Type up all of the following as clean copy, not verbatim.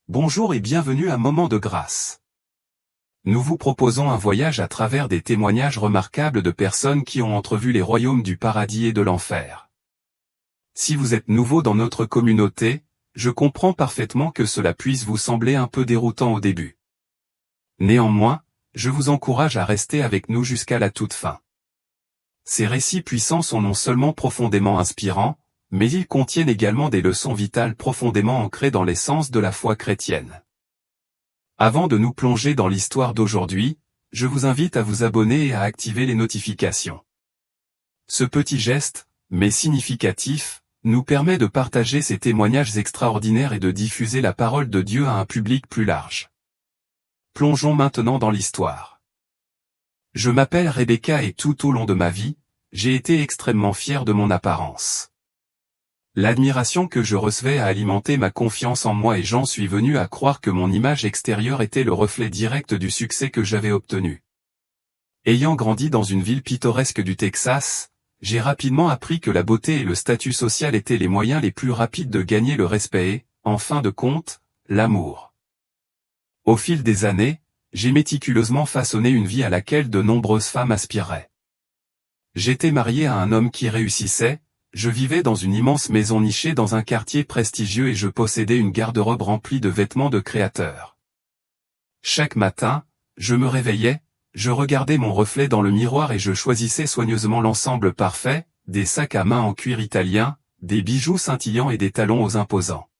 Bonjour et bienvenue à Moment de Grâce. Nous vous proposons un voyage à travers des témoignages remarquables de personnes qui ont entrevu les royaumes du paradis et de l'enfer. Si vous êtes nouveau dans notre communauté, je comprends parfaitement que cela puisse vous sembler un peu déroutant au début. Néanmoins, je vous encourage à rester avec nous jusqu'à la toute fin. Ces récits puissants sont non seulement profondément inspirants, mais ils contiennent également des leçons vitales profondément ancrées dans l'essence de la foi chrétienne. Avant de nous plonger dans l'histoire d'aujourd'hui, je vous invite à vous abonner et à activer les notifications. Ce petit geste, mais significatif, nous permet de partager ces témoignages extraordinaires et de diffuser la parole de Dieu à un public plus large. Plongeons maintenant dans l'histoire. Je m'appelle Rebecca et tout au long de ma vie, j'ai été extrêmement fier de mon apparence. L'admiration que je recevais a alimenté ma confiance en moi et j'en suis venu à croire que mon image extérieure était le reflet direct du succès que j'avais obtenu. Ayant grandi dans une ville pittoresque du Texas, j'ai rapidement appris que la beauté et le statut social étaient les moyens les plus rapides de gagner le respect et, en fin de compte, l'amour. Au fil des années, j'ai méticuleusement façonné une vie à laquelle de nombreuses femmes aspireraient. J'étais marié à un homme qui réussissait. Je vivais dans une immense maison nichée dans un quartier prestigieux et je possédais une garde-robe remplie de vêtements de créateurs. Chaque matin, je me réveillais, je regardais mon reflet dans le miroir et je choisissais soigneusement l'ensemble parfait, des sacs à main en cuir italien, des bijoux scintillants et des talons aux imposants.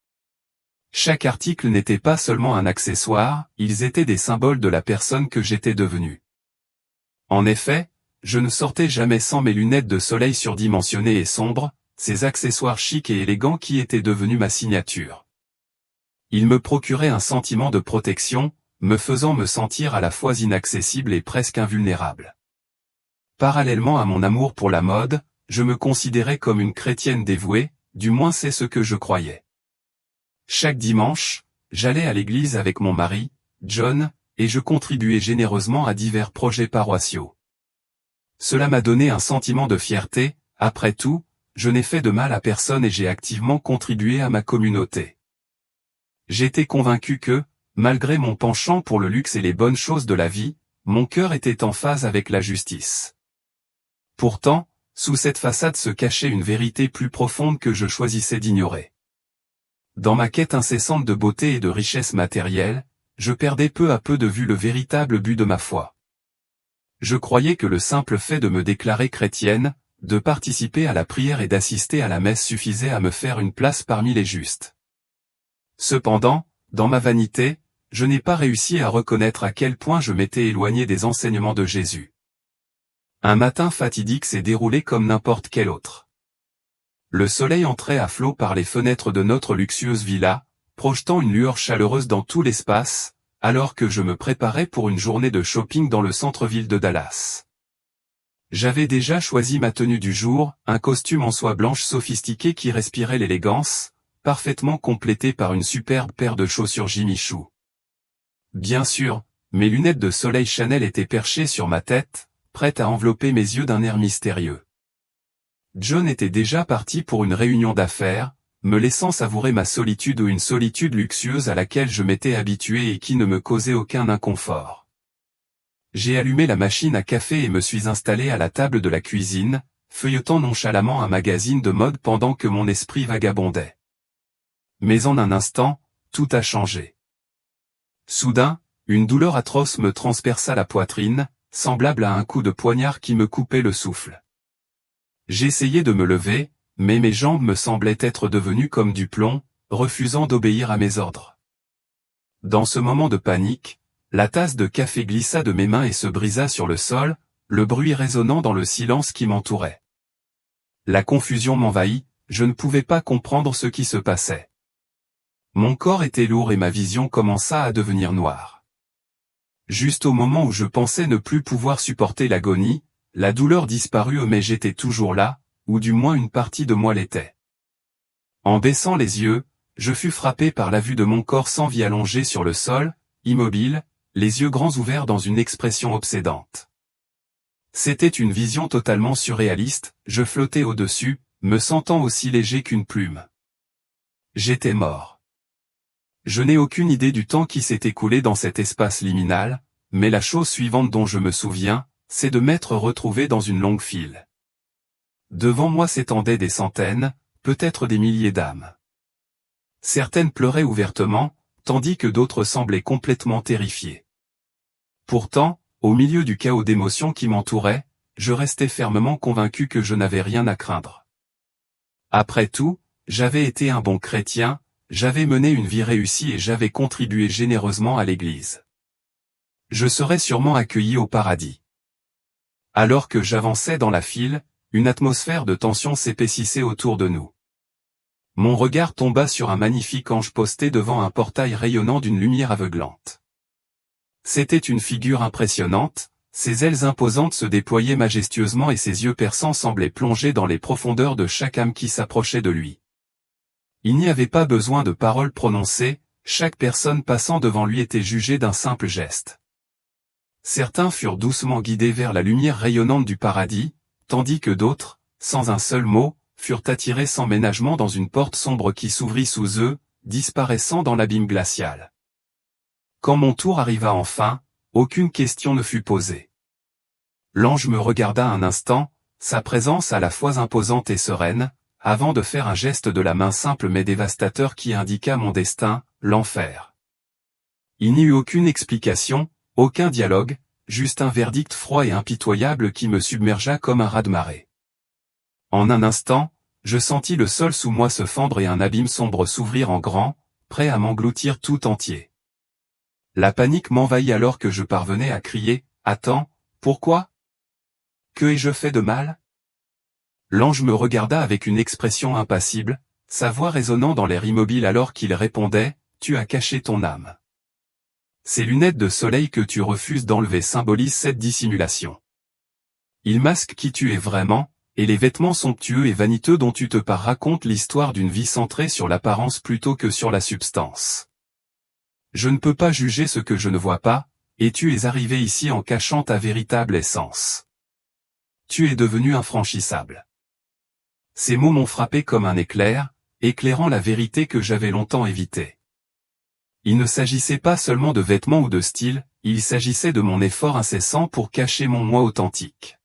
Chaque article n'était pas seulement un accessoire, ils étaient des symboles de la personne que j'étais devenue. En effet, je ne sortais jamais sans mes lunettes de soleil surdimensionnées et sombres, ces accessoires chics et élégants qui étaient devenus ma signature. Ils me procuraient un sentiment de protection, me faisant me sentir à la fois inaccessible et presque invulnérable. Parallèlement à mon amour pour la mode, je me considérais comme une chrétienne dévouée, du moins c'est ce que je croyais. Chaque dimanche, j'allais à l'église avec mon mari, John, et je contribuais généreusement à divers projets paroissiaux. Cela m'a donné un sentiment de fierté, après tout, je n'ai fait de mal à personne et j'ai activement contribué à ma communauté. J'étais convaincu que, malgré mon penchant pour le luxe et les bonnes choses de la vie, mon cœur était en phase avec la justice. Pourtant, sous cette façade se cachait une vérité plus profonde que je choisissais d'ignorer. Dans ma quête incessante de beauté et de richesse matérielle, je perdais peu à peu de vue le véritable but de ma foi. Je croyais que le simple fait de me déclarer chrétienne, de participer à la prière et d'assister à la messe suffisait à me faire une place parmi les justes. Cependant, dans ma vanité, je n'ai pas réussi à reconnaître à quel point je m'étais éloigné des enseignements de Jésus. Un matin fatidique s'est déroulé comme n'importe quel autre. Le soleil entrait à flots par les fenêtres de notre luxueuse villa, projetant une lueur chaleureuse dans tout l'espace, alors que je me préparais pour une journée de shopping dans le centre-ville de Dallas. J'avais déjà choisi ma tenue du jour, un costume en soie blanche sophistiqué qui respirait l'élégance, parfaitement complété par une superbe paire de chaussures Jimmy Choo. Bien sûr, mes lunettes de soleil Chanel étaient perchées sur ma tête, prêtes à envelopper mes yeux d'un air mystérieux. John était déjà parti pour une réunion d'affaires, me laissant savourer ma solitude ou une solitude luxueuse à laquelle je m'étais habitué et qui ne me causait aucun inconfort. J'ai allumé la machine à café et me suis installé à la table de la cuisine, feuilletant nonchalamment un magazine de mode pendant que mon esprit vagabondait. Mais en un instant, tout a changé. Soudain, une douleur atroce me transperça la poitrine, semblable à un coup de poignard qui me coupait le souffle. J'essayais de me lever, mais mes jambes me semblaient être devenues comme du plomb, refusant d'obéir à mes ordres. Dans ce moment de panique, la tasse de café glissa de mes mains et se brisa sur le sol, le bruit résonnant dans le silence qui m'entourait. La confusion m'envahit, je ne pouvais pas comprendre ce qui se passait. Mon corps était lourd et ma vision commença à devenir noire. Juste au moment où je pensais ne plus pouvoir supporter l'agonie, la douleur disparut mais j'étais toujours là, ou du moins une partie de moi l'était. En baissant les yeux, je fus frappé par la vue de mon corps sans vie allongé sur le sol, immobile, les yeux grands ouverts dans une expression obsédante. C'était une vision totalement surréaliste, je flottais au-dessus, me sentant aussi léger qu'une plume. J'étais mort. Je n'ai aucune idée du temps qui s'est écoulé dans cet espace liminal, mais la chose suivante dont je me souviens, c'est de m'être retrouvé dans une longue file. Devant moi s'étendaient des centaines, peut-être des milliers d'âmes. Certaines pleuraient ouvertement, tandis que d'autres semblaient complètement terrifiées. Pourtant, au milieu du chaos d'émotions qui m'entourait, je restais fermement convaincu que je n'avais rien à craindre. Après tout, j'avais été un bon chrétien, j'avais mené une vie réussie et j'avais contribué généreusement à l'Église. Je serais sûrement accueilli au paradis. Alors que j'avançais dans la file, une atmosphère de tension s'épaississait autour de nous. Mon regard tomba sur un magnifique ange posté devant un portail rayonnant d'une lumière aveuglante. C'était une figure impressionnante, ses ailes imposantes se déployaient majestueusement et ses yeux perçants semblaient plonger dans les profondeurs de chaque âme qui s'approchait de lui. Il n'y avait pas besoin de paroles prononcées, chaque personne passant devant lui était jugée d'un simple geste. Certains furent doucement guidés vers la lumière rayonnante du paradis, tandis que d'autres, sans un seul mot, furent attirés sans ménagement dans une porte sombre qui s'ouvrit sous eux, disparaissant dans l'abîme glacial. Quand mon tour arriva enfin, aucune question ne fut posée. L'ange me regarda un instant, sa présence à la fois imposante et sereine, avant de faire un geste de la main simple mais dévastateur qui indiqua mon destin, l'enfer. Il n'y eut aucune explication, aucun dialogue, juste un verdict froid et impitoyable qui me submergea comme un raz-de-marée. En un instant, je sentis le sol sous moi se fendre et un abîme sombre s'ouvrir en grand, prêt à m'engloutir tout entier. La panique m'envahit alors que je parvenais à crier « Attends, pourquoi ? Que ai-je fait de mal ?» L'ange me regarda avec une expression impassible, sa voix résonnant dans l'air immobile alors qu'il répondait « Tu as caché ton âme. » Ces lunettes de soleil que tu refuses d'enlever symbolisent cette dissimulation. Ils masquent qui tu es vraiment, et les vêtements somptueux et vaniteux dont tu te pares racontent l'histoire d'une vie centrée sur l'apparence plutôt que sur la substance. Je ne peux pas juger ce que je ne vois pas, et tu es arrivé ici en cachant ta véritable essence. Tu es devenu infranchissable. Ces mots m'ont frappé comme un éclair, éclairant la vérité que j'avais longtemps évitée. Il ne s'agissait pas seulement de vêtements ou de style, il s'agissait de mon effort incessant pour cacher mon moi authentique.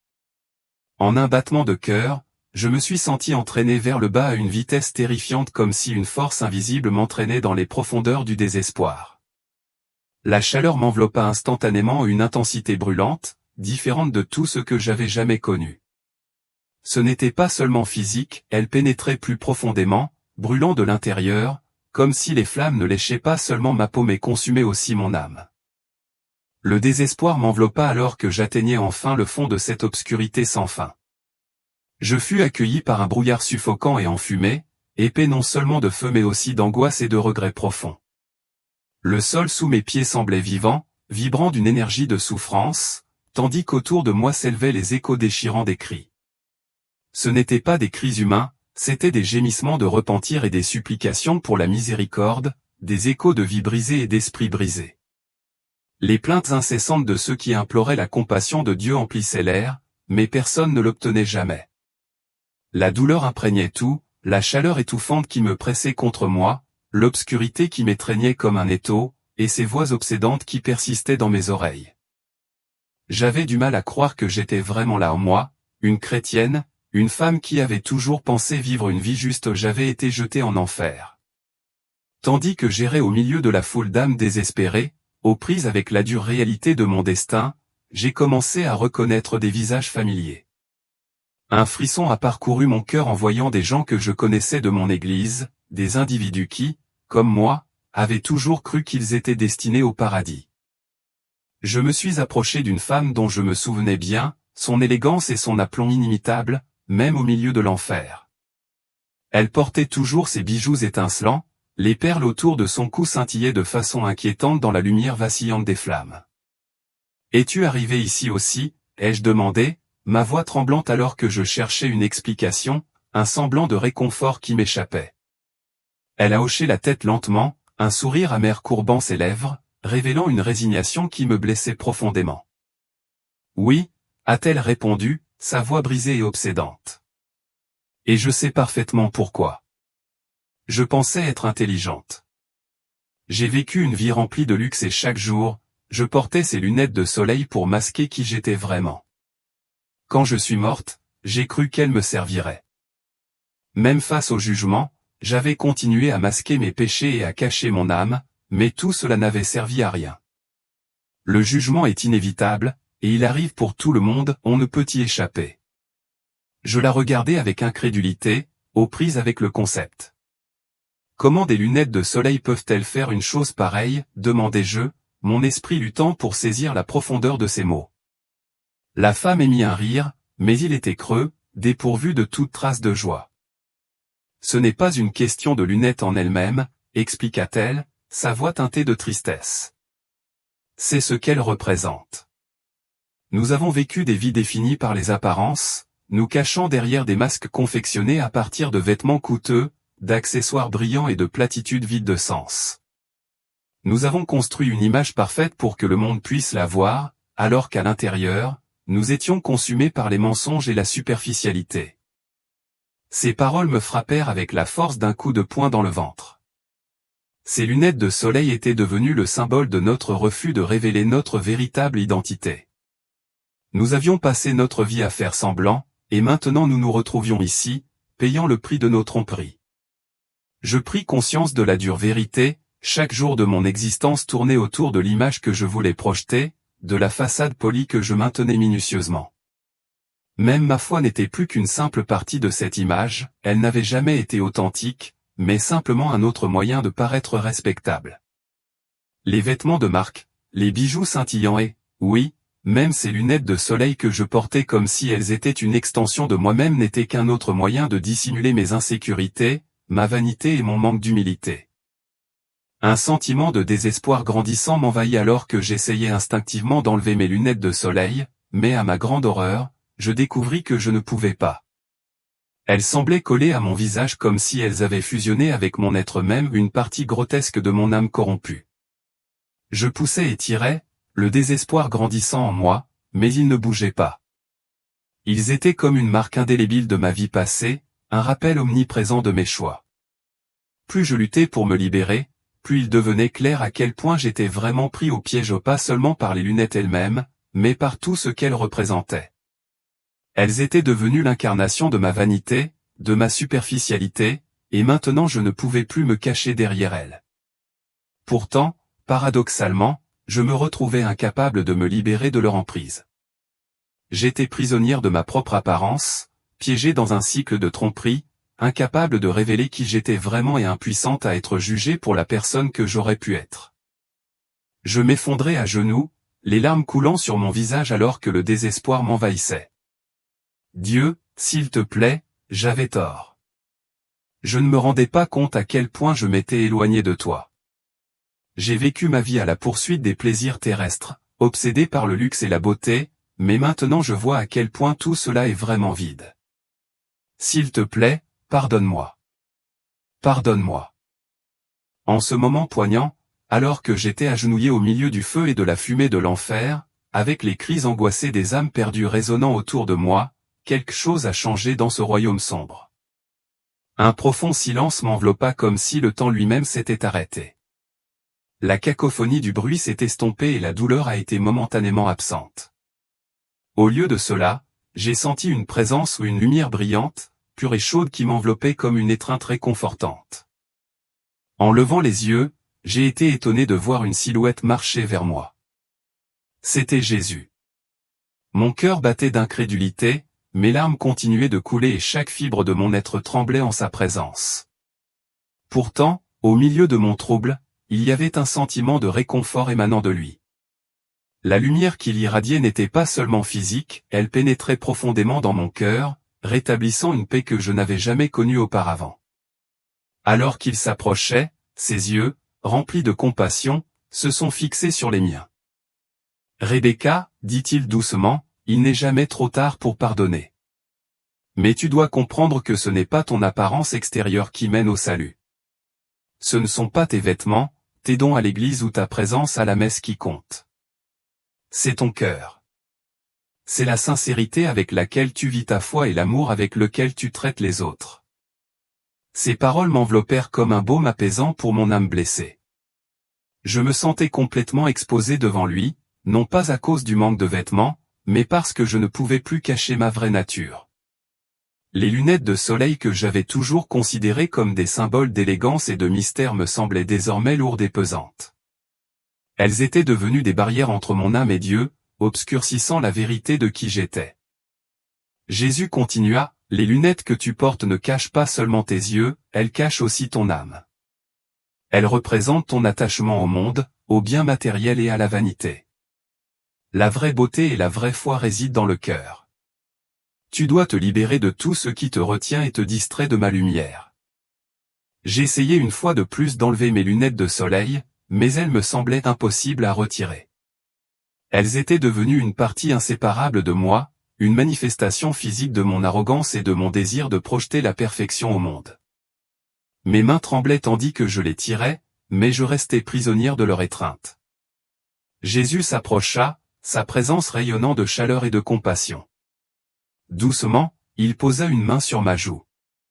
En un battement de cœur, je me suis senti entraîné vers le bas à une vitesse terrifiante comme si une force invisible m'entraînait dans les profondeurs du désespoir. La chaleur m'enveloppa instantanément à une intensité brûlante, différente de tout ce que j'avais jamais connu. Ce n'était pas seulement physique, elle pénétrait plus profondément, brûlant de l'intérieur, comme si les flammes ne léchaient pas seulement ma peau mais consumaient aussi mon âme. Le désespoir m'enveloppa alors que j'atteignais enfin le fond de cette obscurité sans fin. Je fus accueilli par un brouillard suffocant et enfumé, épais non seulement de feu mais aussi d'angoisse et de regrets profonds. Le sol sous mes pieds semblait vivant, vibrant d'une énergie de souffrance, tandis qu'autour de moi s'élevaient les échos déchirants des cris. Ce n'étaient pas des cris humains, c'étaient des gémissements de repentir et des supplications pour la miséricorde, des échos de vies brisées et d'esprits brisés. Les plaintes incessantes de ceux qui imploraient la compassion de Dieu emplissaient l'air, mais personne ne l'obtenait jamais. La douleur imprégnait tout, la chaleur étouffante qui me pressait contre moi, l'obscurité qui m'étreignait comme un étau, et ces voix obsédantes qui persistaient dans mes oreilles. J'avais du mal à croire que j'étais vraiment là en moi, une chrétienne, une femme qui avait toujours pensé vivre une vie juste. J'avais été jeté en enfer. Tandis que j'errais au milieu de la foule d'âmes désespérées, aux prises avec la dure réalité de mon destin, j'ai commencé à reconnaître des visages familiers. Un frisson a parcouru mon cœur en voyant des gens que je connaissais de mon église, des individus qui, comme moi, avaient toujours cru qu'ils étaient destinés au paradis. Je me suis approché d'une femme dont je me souvenais bien, son élégance et son aplomb inimitable, même au milieu de l'enfer. Elle portait toujours ses bijoux étincelants, les perles autour de son cou scintillaient de façon inquiétante dans la lumière vacillante des flammes. « Es-tu arrivé ici aussi ?» ai-je demandé, ma voix tremblante alors que je cherchais une explication, un semblant de réconfort qui m'échappait. Elle a hoché la tête lentement, un sourire amer courbant ses lèvres, révélant une résignation qui me blessait profondément. « Oui » a-t-elle répondu, sa voix brisée et obsédante. « Et je sais parfaitement pourquoi. Je pensais être intelligente. J'ai vécu une vie remplie de luxe et chaque jour, je portais ces lunettes de soleil pour masquer qui j'étais vraiment. Quand je suis morte, j'ai cru qu'elles me serviraient. Même face au jugement, j'avais continué à masquer mes péchés et à cacher mon âme, mais tout cela n'avait servi à rien. Le jugement est inévitable, et il arrive pour tout le monde, on ne peut y échapper. Je la regardais avec incrédulité, aux prises avec le concept. Comment des lunettes de soleil peuvent-elles faire une chose pareille, demandai-je, mon esprit luttant pour saisir la profondeur de ces mots. La femme émit un rire, mais il était creux, dépourvu de toute trace de joie. Ce n'est pas une question de lunettes en elles-mêmes, expliqua-t-elle, sa voix teintée de tristesse. C'est ce qu'elles représentent. Nous avons vécu des vies définies par les apparences, nous cachant derrière des masques confectionnés à partir de vêtements coûteux, d'accessoires brillants et de platitudes vides de sens. Nous avons construit une image parfaite pour que le monde puisse la voir, alors qu'à l'intérieur, nous étions consumés par les mensonges et la superficialité. Ces paroles me frappèrent avec la force d'un coup de poing dans le ventre. Ces lunettes de soleil étaient devenues le symbole de notre refus de révéler notre véritable identité. Nous avions passé notre vie à faire semblant, et maintenant nous nous retrouvions ici, payant le prix de nos tromperies. Je pris conscience de la dure vérité, chaque jour de mon existence tournait autour de l'image que je voulais projeter, de la façade polie que je maintenais minutieusement. Même ma foi n'était plus qu'une simple partie de cette image, elle n'avait jamais été authentique, mais simplement un autre moyen de paraître respectable. Les vêtements de marque, les bijoux scintillants et, oui, même ces lunettes de soleil que je portais comme si elles étaient une extension de moi-même n'étaient qu'un autre moyen de dissimuler mes insécurités, ma vanité et mon manque d'humilité. Un sentiment de désespoir grandissant m'envahit alors que j'essayais instinctivement d'enlever mes lunettes de soleil, mais à ma grande horreur, je découvris que je ne pouvais pas. Elles semblaient coller à mon visage comme si elles avaient fusionné avec mon être même, une partie grotesque de mon âme corrompue. Je poussais et tirais, le désespoir grandissant en moi, mais ils ne bougeaient pas. Ils étaient comme une marque indélébile de ma vie passée, un rappel omniprésent de mes choix. Plus je luttais pour me libérer, plus il devenait clair à quel point j'étais vraiment pris au piège, pas seulement par les lunettes elles-mêmes, mais par tout ce qu'elles représentaient. Elles étaient devenues l'incarnation de ma vanité, de ma superficialité, et maintenant je ne pouvais plus me cacher derrière elles. Pourtant, paradoxalement, je me retrouvais incapable de me libérer de leur emprise. J'étais prisonnière de ma propre apparence, piégée dans un cycle de tromperie, incapable de révéler qui j'étais vraiment et impuissante à être jugée pour la personne que j'aurais pu être. Je m'effondrais à genoux, les larmes coulant sur mon visage alors que le désespoir m'envahissait. Dieu, s'il te plaît, j'avais tort. Je ne me rendais pas compte à quel point je m'étais éloigné de toi. J'ai vécu ma vie à la poursuite des plaisirs terrestres, obsédé par le luxe et la beauté, mais maintenant je vois à quel point tout cela est vraiment vide. S'il te plaît, pardonne-moi. Pardonne-moi. En ce moment poignant, alors que j'étais agenouillé au milieu du feu et de la fumée de l'enfer, avec les cris angoissés des âmes perdues résonnant autour de moi, quelque chose a changé dans ce royaume sombre. Un profond silence m'enveloppa comme si le temps lui-même s'était arrêté. La cacophonie du bruit s'est estompée et la douleur a été momentanément absente. Au lieu de cela, j'ai senti une présence ou une lumière brillante, pure et chaude qui m'enveloppait comme une étreinte réconfortante. En levant les yeux, j'ai été étonné de voir une silhouette marcher vers moi. C'était Jésus. Mon cœur battait d'incrédulité, mes larmes continuaient de couler et chaque fibre de mon être tremblait en sa présence. Pourtant, au milieu de mon trouble, il y avait un sentiment de réconfort émanant de lui. La lumière qu'il irradiait n'était pas seulement physique, elle pénétrait profondément dans mon cœur, rétablissant une paix que je n'avais jamais connue auparavant. Alors qu'il s'approchait, ses yeux, remplis de compassion, se sont fixés sur les miens. « Rebecca, dit-il doucement, il n'est jamais trop tard pour pardonner. Mais tu dois comprendre que ce n'est pas ton apparence extérieure qui mène au salut. Ce ne sont pas tes vêtements, tes dons à l'église ou ta présence à la messe qui comptent. C'est ton cœur. C'est la sincérité avec laquelle tu vis ta foi et l'amour avec lequel tu traites les autres. » Ces paroles m'enveloppèrent comme un baume apaisant pour mon âme blessée. Je me sentais complètement exposé devant lui, non pas à cause du manque de vêtements, mais parce que je ne pouvais plus cacher ma vraie nature. Les lunettes de soleil que j'avais toujours considérées comme des symboles d'élégance et de mystère me semblaient désormais lourdes et pesantes. Elles étaient devenues des barrières entre mon âme et Dieu, obscurcissant la vérité de qui j'étais. Jésus continua, « Les lunettes que tu portes ne cachent pas seulement tes yeux, elles cachent aussi ton âme. Elles représentent ton attachement au monde, aux biens matériels et à la vanité. La vraie beauté et la vraie foi résident dans le cœur. Tu dois te libérer de tout ce qui te retient et te distrait de ma lumière. » J'essayai une fois de plus d'enlever mes lunettes de soleil, mais elles me semblaient impossibles à retirer. Elles étaient devenues une partie inséparable de moi, une manifestation physique de mon arrogance et de mon désir de projeter la perfection au monde. Mes mains tremblaient tandis que je les tirais, mais je restais prisonnière de leur étreinte. Jésus s'approcha, sa présence rayonnant de chaleur et de compassion. Doucement, il posa une main sur ma joue.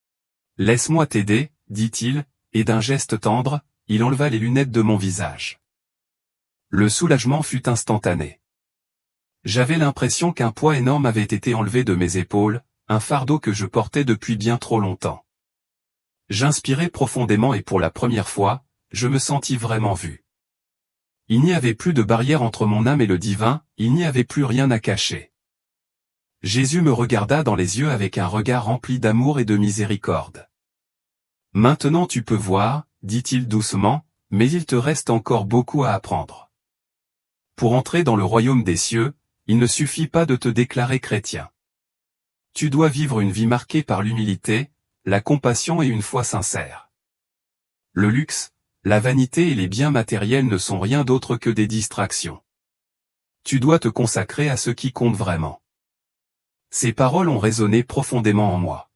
« Laisse-moi t'aider, dit-il, et d'un geste tendre, il enleva les lunettes de mon visage. Le soulagement fut instantané. J'avais l'impression qu'un poids énorme avait été enlevé de mes épaules, un fardeau que je portais depuis bien trop longtemps. J'inspirai profondément et pour la première fois, je me sentis vraiment vu. Il n'y avait plus de barrière entre mon âme et le divin, il n'y avait plus rien à cacher. Jésus me regarda dans les yeux avec un regard rempli d'amour et de miséricorde. « Maintenant tu peux voir, dit-il doucement, mais il te reste encore beaucoup à apprendre. Pour entrer dans le royaume des cieux, il ne suffit pas de te déclarer chrétien. Tu dois vivre une vie marquée par l'humilité, la compassion et une foi sincère. Le luxe, la vanité et les biens matériels ne sont rien d'autre que des distractions. Tu dois te consacrer à ce qui compte vraiment. » Ces paroles ont résonné profondément en moi.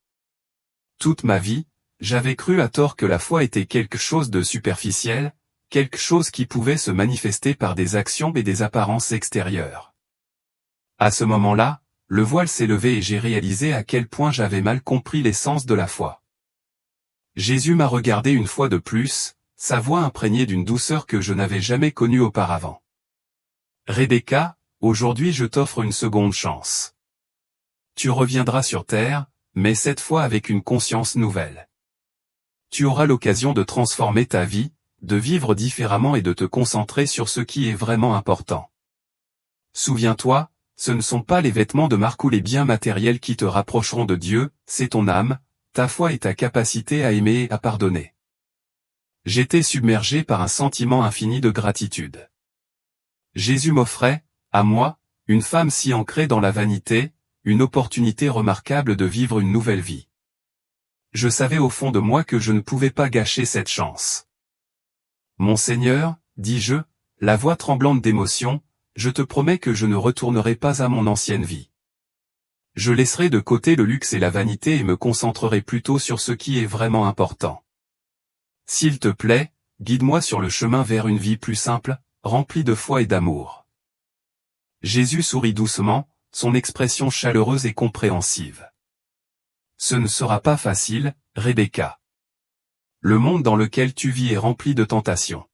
Toute ma vie, j'avais cru à tort que la foi était quelque chose de superficiel, quelque chose qui pouvait se manifester par des actions et des apparences extérieures. À ce moment-là, le voile s'est levé et j'ai réalisé à quel point j'avais mal compris l'essence de la foi. Jésus m'a regardé une fois de plus, sa voix imprégnée d'une douceur que je n'avais jamais connue auparavant. « Rebecca, aujourd'hui je t'offre une seconde chance. Tu reviendras sur terre, mais cette fois avec une conscience nouvelle. Tu auras l'occasion de transformer ta vie, de vivre différemment et de te concentrer sur ce qui est vraiment important. Souviens-toi, ce ne sont pas les vêtements de marque ou les biens matériels qui te rapprocheront de Dieu, c'est ton âme, ta foi et ta capacité à aimer et à pardonner. » J'étais submergé par un sentiment infini de gratitude. Jésus m'offrait, à moi, une femme si ancrée dans la vanité, une opportunité remarquable de vivre une nouvelle vie. Je savais au fond de moi que je ne pouvais pas gâcher cette chance. « Mon Seigneur, dis-je, la voix tremblante d'émotion, je te promets que je ne retournerai pas à mon ancienne vie. Je laisserai de côté le luxe et la vanité et me concentrerai plutôt sur ce qui est vraiment important. S'il te plaît, guide-moi sur le chemin vers une vie plus simple, remplie de foi et d'amour. » Jésus sourit doucement, son expression chaleureuse et compréhensive. « Ce ne sera pas facile, Rebecca. Le monde dans lequel tu vis est rempli de tentations.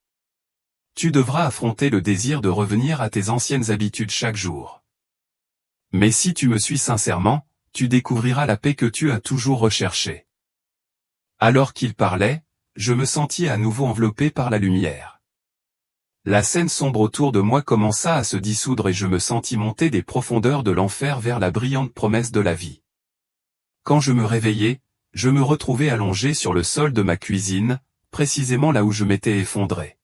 Tu devras affronter le désir de revenir à tes anciennes habitudes chaque jour. Mais si tu me suis sincèrement, tu découvriras la paix que tu as toujours recherchée. » Alors qu'il parlait, je me sentis à nouveau enveloppé par la lumière. La scène sombre autour de moi commença à se dissoudre et je me sentis monter des profondeurs de l'enfer vers la brillante promesse de la vie. Quand je me réveillai, je me retrouvai allongé sur le sol de ma cuisine, précisément là où je m'étais effondré.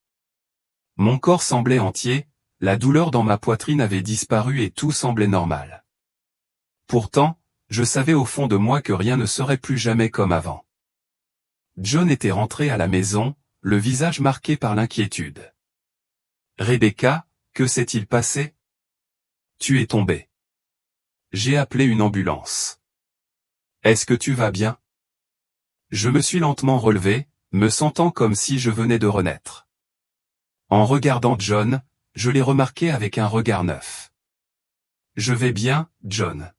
Mon corps semblait entier, la douleur dans ma poitrine avait disparu et tout semblait normal. Pourtant, je savais au fond de moi que rien ne serait plus jamais comme avant. John était rentré à la maison, le visage marqué par l'inquiétude. « Rebecca, que s'est-il passé ? Tu es tombée. J'ai appelé une ambulance. Est-ce que tu vas bien ? » Je me suis lentement relevé, me sentant comme si je venais de renaître. En regardant John, je l'ai remarqué avec un regard neuf. « Je vais bien, John. »«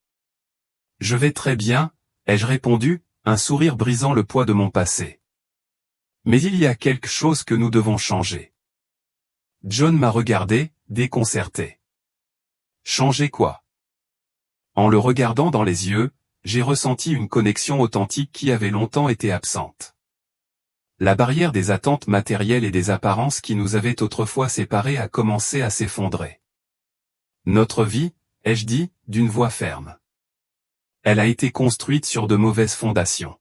Je vais très bien, » ai-je répondu, un sourire brisant le poids de mon passé. « Mais il y a quelque chose que nous devons changer. John m'a regardé, déconcerté. Changer quoi? En le regardant dans les yeux, j'ai ressenti une connexion authentique qui avait longtemps été absente. La barrière des attentes matérielles et des apparences qui nous avaient autrefois séparés a commencé à s'effondrer. Notre vie, ai-je dit, d'une voix ferme. Elle a été construite sur de mauvaises fondations.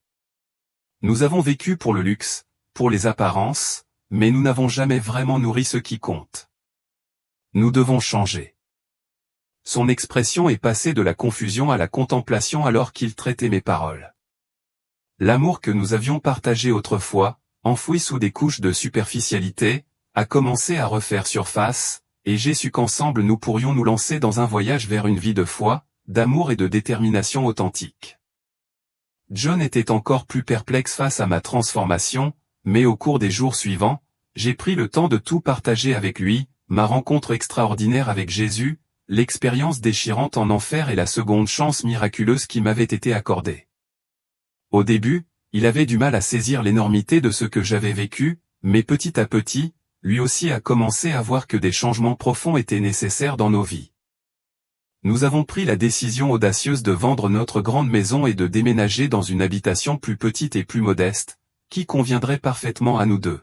Nous avons vécu pour le luxe, pour les apparences, mais nous n'avons jamais vraiment nourri ce qui compte. Nous devons changer. Son expression est passée de la confusion à la contemplation alors qu'il traitait mes paroles. L'amour que nous avions partagé autrefois, enfoui sous des couches de superficialité, a commencé à refaire surface, et j'ai su qu'ensemble nous pourrions nous lancer dans un voyage vers une vie de foi, d'amour et de détermination authentique. John était encore plus perplexe face à ma transformation, mais au cours des jours suivants, j'ai pris le temps de tout partager avec lui, ma rencontre extraordinaire avec Jésus, l'expérience déchirante en enfer et la seconde chance miraculeuse qui m'avait été accordée. Au début, il avait du mal à saisir l'énormité de ce que j'avais vécu, mais petit à petit, lui aussi a commencé à voir que des changements profonds étaient nécessaires dans nos vies. Nous avons pris la décision audacieuse de vendre notre grande maison et de déménager dans une habitation plus petite et plus modeste, qui conviendrait parfaitement à nous deux.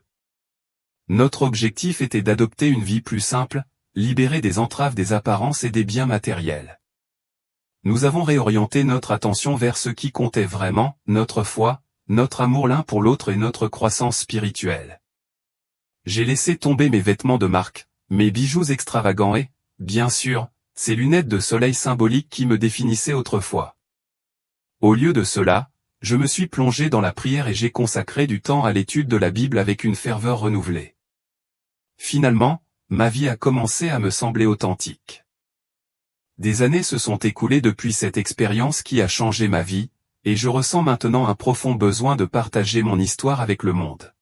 Notre objectif était d'adopter une vie plus simple, libérée des entraves des apparences et des biens matériels. Nous avons réorienté notre attention vers ce qui comptait vraiment, notre foi, notre amour l'un pour l'autre et notre croissance spirituelle. J'ai laissé tomber mes vêtements de marque, mes bijoux extravagants et, bien sûr, ces lunettes de soleil symboliques qui me définissaient autrefois. Au lieu de cela, je me suis plongé dans la prière et j'ai consacré du temps à l'étude de la Bible avec une ferveur renouvelée. Finalement, ma vie a commencé à me sembler authentique. Des années se sont écoulées depuis cette expérience qui a changé ma vie, et je ressens maintenant un profond besoin de partager mon histoire avec le monde.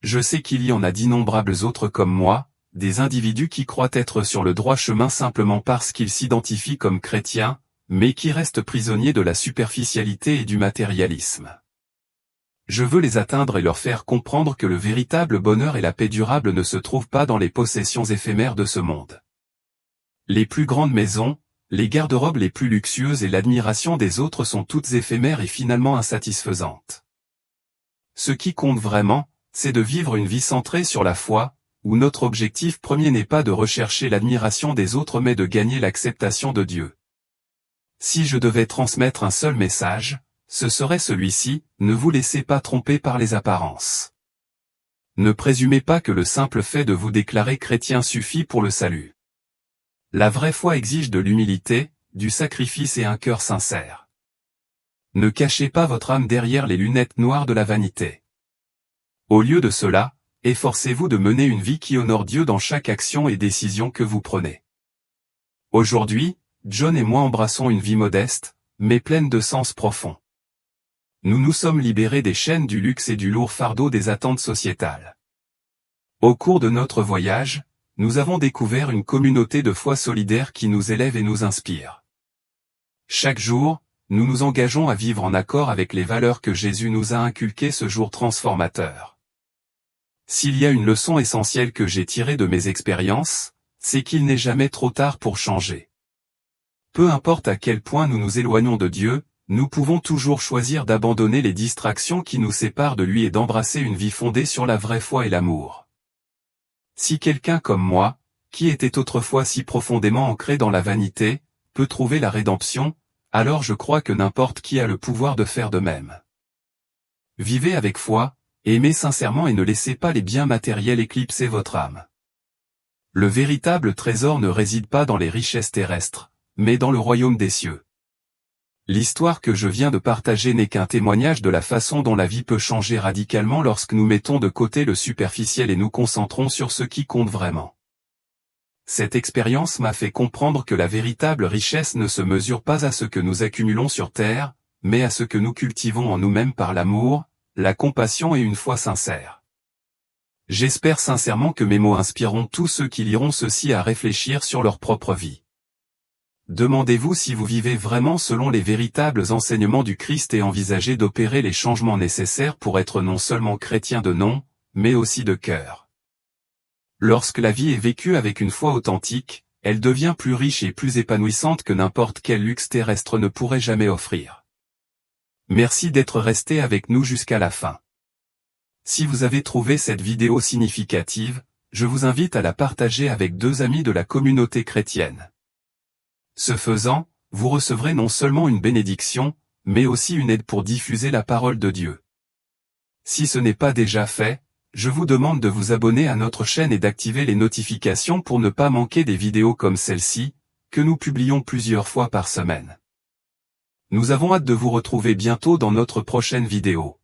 Je sais qu'il y en a d'innombrables autres comme moi, des individus qui croient être sur le droit chemin simplement parce qu'ils s'identifient comme chrétiens, mais qui restent prisonniers de la superficialité et du matérialisme. Je veux les atteindre et leur faire comprendre que le véritable bonheur et la paix durable ne se trouvent pas dans les possessions éphémères de ce monde. Les plus grandes maisons, les garde-robes les plus luxueuses et l'admiration des autres sont toutes éphémères et finalement insatisfaisantes. Ce qui compte vraiment, c'est de vivre une vie centrée sur la foi, où notre objectif premier n'est pas de rechercher l'admiration des autres mais de gagner l'acceptation de Dieu. Si je devais transmettre un seul message, ce serait celui-ci, ne vous laissez pas tromper par les apparences. Ne présumez pas que le simple fait de vous déclarer chrétien suffit pour le salut. La vraie foi exige de l'humilité, du sacrifice et un cœur sincère. Ne cachez pas votre âme derrière les lunettes noires de la vanité. Au lieu de cela, efforcez-vous de mener une vie qui honore Dieu dans chaque action et décision que vous prenez. Aujourd'hui, John et moi embrassons une vie modeste, mais pleine de sens profond. Nous nous sommes libérés des chaînes du luxe et du lourd fardeau des attentes sociétales. Au cours de notre voyage, nous avons découvert une communauté de foi solidaire qui nous élève et nous inspire. Chaque jour, nous nous engageons à vivre en accord avec les valeurs que Jésus nous a inculquées ce jour transformateur. S'il y a une leçon essentielle que j'ai tirée de mes expériences, c'est qu'il n'est jamais trop tard pour changer. Peu importe à quel point nous nous éloignons de Dieu, nous pouvons toujours choisir d'abandonner les distractions qui nous séparent de lui et d'embrasser une vie fondée sur la vraie foi et l'amour. Si quelqu'un comme moi, qui était autrefois si profondément ancré dans la vanité, peut trouver la rédemption, alors je crois que n'importe qui a le pouvoir de faire de même. Vivez avec foi, aimez sincèrement et ne laissez pas les biens matériels éclipser votre âme. Le véritable trésor ne réside pas dans les richesses terrestres, mais dans le royaume des cieux. L'histoire que je viens de partager n'est qu'un témoignage de la façon dont la vie peut changer radicalement lorsque nous mettons de côté le superficiel et nous concentrons sur ce qui compte vraiment. Cette expérience m'a fait comprendre que la véritable richesse ne se mesure pas à ce que nous accumulons sur terre, mais à ce que nous cultivons en nous-mêmes par l'amour, la compassion et une foi sincère. J'espère sincèrement que mes mots inspireront tous ceux qui liront ceci à réfléchir sur leur propre vie. Demandez-vous si vous vivez vraiment selon les véritables enseignements du Christ et envisagez d'opérer les changements nécessaires pour être non seulement chrétien de nom, mais aussi de cœur. Lorsque la vie est vécue avec une foi authentique, elle devient plus riche et plus épanouissante que n'importe quel luxe terrestre ne pourrait jamais offrir. Merci d'être resté avec nous jusqu'à la fin. Si vous avez trouvé cette vidéo significative, je vous invite à la partager avec 2 amis de la communauté chrétienne. Ce faisant, vous recevrez non seulement une bénédiction, mais aussi une aide pour diffuser la parole de Dieu. Si ce n'est pas déjà fait, je vous demande de vous abonner à notre chaîne et d'activer les notifications pour ne pas manquer des vidéos comme celle-ci, que nous publions plusieurs fois par semaine. Nous avons hâte de vous retrouver bientôt dans notre prochaine vidéo.